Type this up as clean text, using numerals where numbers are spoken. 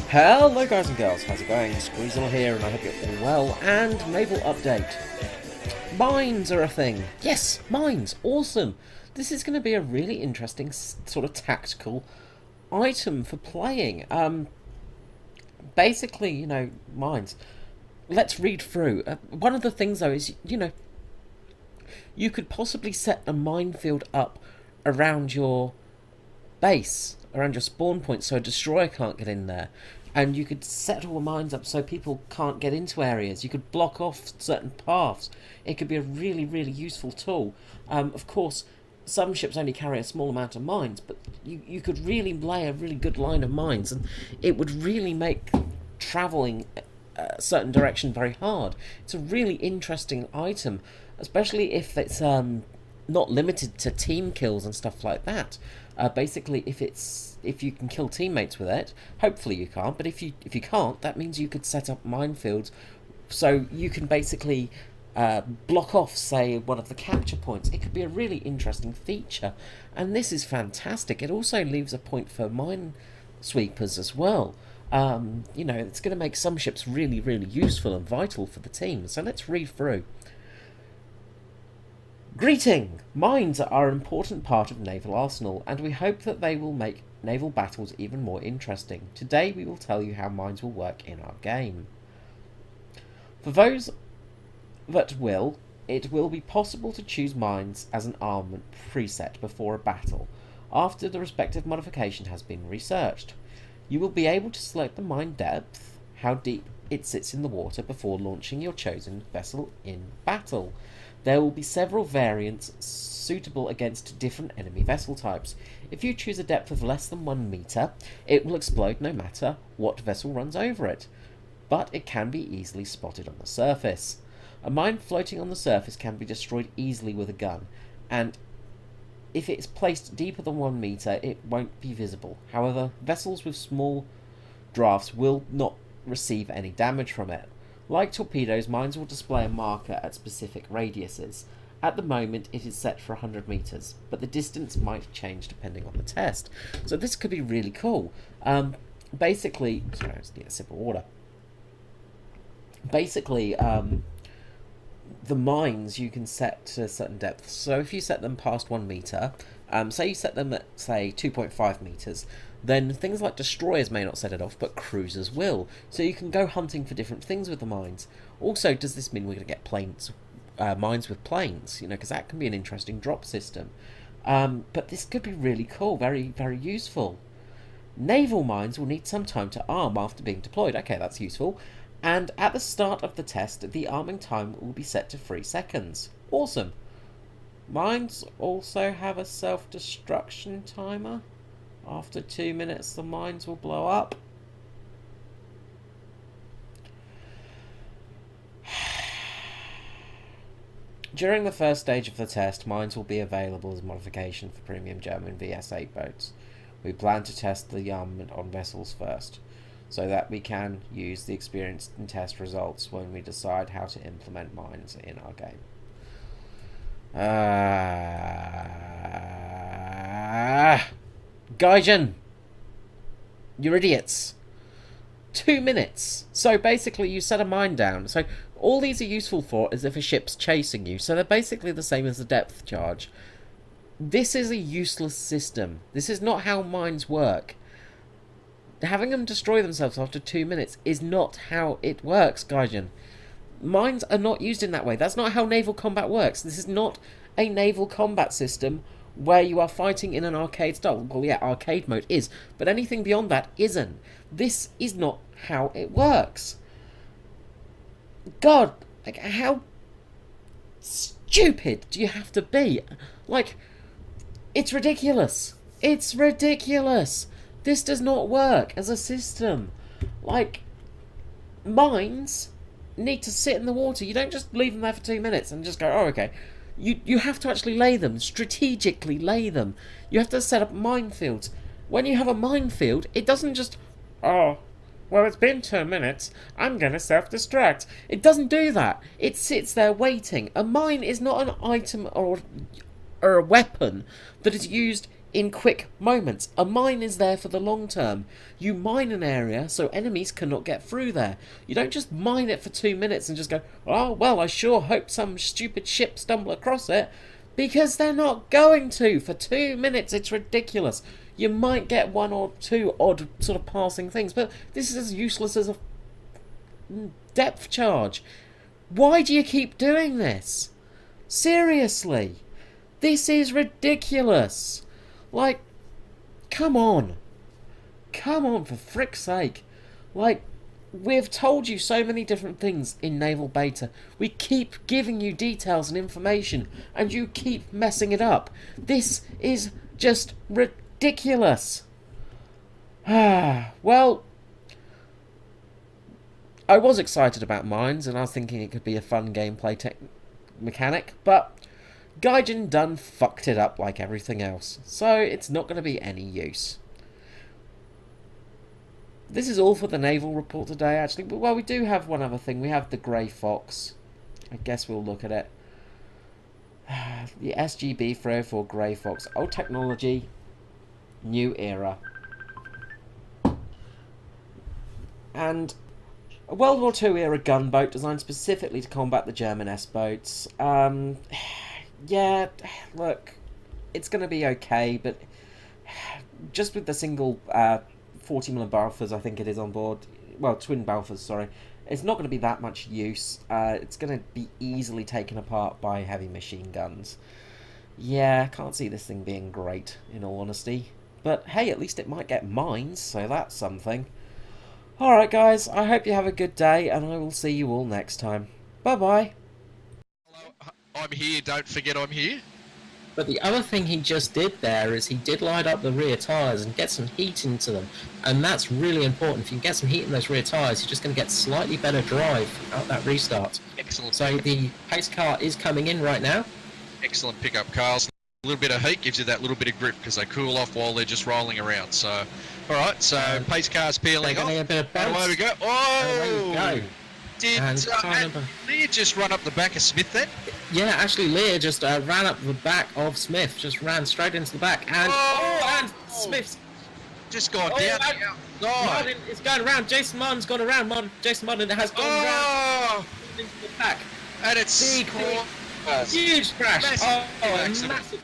Hello guys and girls, how's it going? Squeezel here and I hope you're all well. And Naval update. Mines are a thing. Yes, mines. Awesome. This is going to be a really interesting sort of tactical item for playing. Basically, mines. Let's read through. One of the things though is, you could possibly set a minefield up around your base, around your spawn point, so a destroyer can't get in there. And you could set all the mines up so people can't get into areas. You could block off certain paths. It could be a really, really useful tool. Of course, some ships only carry a small amount of mines, but you could really lay a really good line of mines, and it would really make travelling a certain direction very hard. It's a really interesting item, especially if it's not limited to team kills and stuff like that. Basically, if you can kill teammates with it, hopefully you can't. But if you can't, that means you could set up minefields, so you can basically block off, say, one of the capture points. It could be a really interesting feature, and this is fantastic. It also leaves a point for mine sweepers as well. It's going to make some ships really, really useful and vital for the team. So let's read through. Greeting! Mines are an important part of naval arsenal, and we hope that they will make naval battles even more interesting. Today we will tell you how mines will work in our game. For those that will, it will be possible to choose mines as an armament preset before a battle, after the respective modification has been researched. You will be able to select the mine depth, how deep it sits in the water, before launching your chosen vessel in battle. There will be several variants suitable against different enemy vessel types. If you choose a depth of less than 1 meter, it will explode no matter what vessel runs over it, but it can be easily spotted on the surface. A mine floating on the surface can be destroyed easily with a gun, and if it is placed deeper than 1 meter, it won't be visible. However, vessels with small drafts will not receive any damage from it. Like torpedoes, mines will display a marker at specific radiuses. At the moment, it is set for 100 meters, but the distance might change depending on the test. So this could be really cool. Basically, sorry, I just need a sip of water. Basically, the mines you can set to a certain depth. So if you set them past 1 meter, say you set them at, say, 2.5 meters, then things like destroyers may not set it off, but cruisers will. So you can go hunting for different things with the mines. Also, does this mean we're going to get planes, mines with planes? Because that can be an interesting drop system. But this could be really cool, very, very useful. Naval mines will need some time to arm after being deployed. Okay, that's useful. And at the start of the test, the arming time will be set to 3 seconds. Awesome. Mines also have a self-destruction timer. After 2 minutes, the mines will blow up. During the first stage of the test, mines will be available as modification for premium German VS8 boats. We plan to test the armament on vessels first, so that we can use the experience and test results when we decide how to implement mines in our game. Gaijin! You're idiots. 2 minutes. So basically you set a mine down. So all these are useful for is if a ship's chasing you. So they're basically the same as the depth charge. This is a useless system. This is not how mines work. Having them destroy themselves after 2 minutes is not how it works, Gaijin. Mines are not used in that way. That's not how naval combat works. This is not a naval combat system where you are fighting in an arcade style. Well, yeah, arcade mode is, but anything beyond that isn't. This is not how it works. God, like, how stupid do you have to be? Like, it's ridiculous. It's ridiculous. This does not work as a system. Like, mines need to sit in the water. You don't just leave them there for 2 minutes and just go, oh, okay. You have to actually lay them, strategically lay them. You have to set up minefields. When you have a minefield, it doesn't just, oh, well, it's been 2 minutes, I'm going to self-destruct. It doesn't do that. It sits there waiting. A mine is not an item or a weapon that is used in quick moments. A mine is there for the long term. You mine an area so enemies cannot get through there. You don't just mine it for 2 minutes and just go, oh, well, I sure hope some stupid ship stumble across it. Because they're not going to. For 2 minutes, it's ridiculous. You might get one or two odd sort of passing things, but this is as useless as a depth charge. Why do you keep doing this? Seriously. This is ridiculous. Like, come on. Come on, for frick's sake. Like, we've told you so many different things in Naval Beta. We keep giving you details and information, and you keep messing it up. This is just ridiculous. Well, I was excited about mines, and I was thinking it could be a fun gameplay mechanic, but Gaijin done fucked it up like everything else, so it's not going to be any use. This is all for the naval report today, actually. But, well, we do have one other thing. We have the Grey Fox. I guess we'll look at it. The SGB 304 Grey Fox. Old technology, new era. And a World War II era gunboat designed specifically to combat the German S-boats. Yeah, look, it's going to be okay, but just with the single 40mm Balfours, I think it is on board, well, twin Balfours, sorry, it's not going to be that much use. It's going to be easily taken apart by heavy machine guns. Yeah, can't see this thing being great, in all honesty. But hey, at least it might get mines, so that's something. Alright guys, I hope you have a good day, and I will see you all next time. Bye-bye. Hello, I'm here, don't forget I'm here. But the other thing he just did there is he did light up the rear tyres and get some heat into them. And that's really important. If you can get some heat in those rear tyres, you're just going to get slightly better drive out that restart. Excellent. So the pace car is coming in right now. Excellent pickup, Carl. A little bit of heat gives you that little bit of grip because they cool off while they're just rolling around. So, alright, so pace car's peeling off. A bit of bounce. Away we go. Oh! There you go. Did Leah just run up the back of Smith then? Yeah, actually Leah just ran up the back of Smith, just ran straight into the back, and and Smith's just gone down. Martin is going around. Jason Martin's gone around. Jason Martin has gone around into the back. And it's huge crash. Massive a massive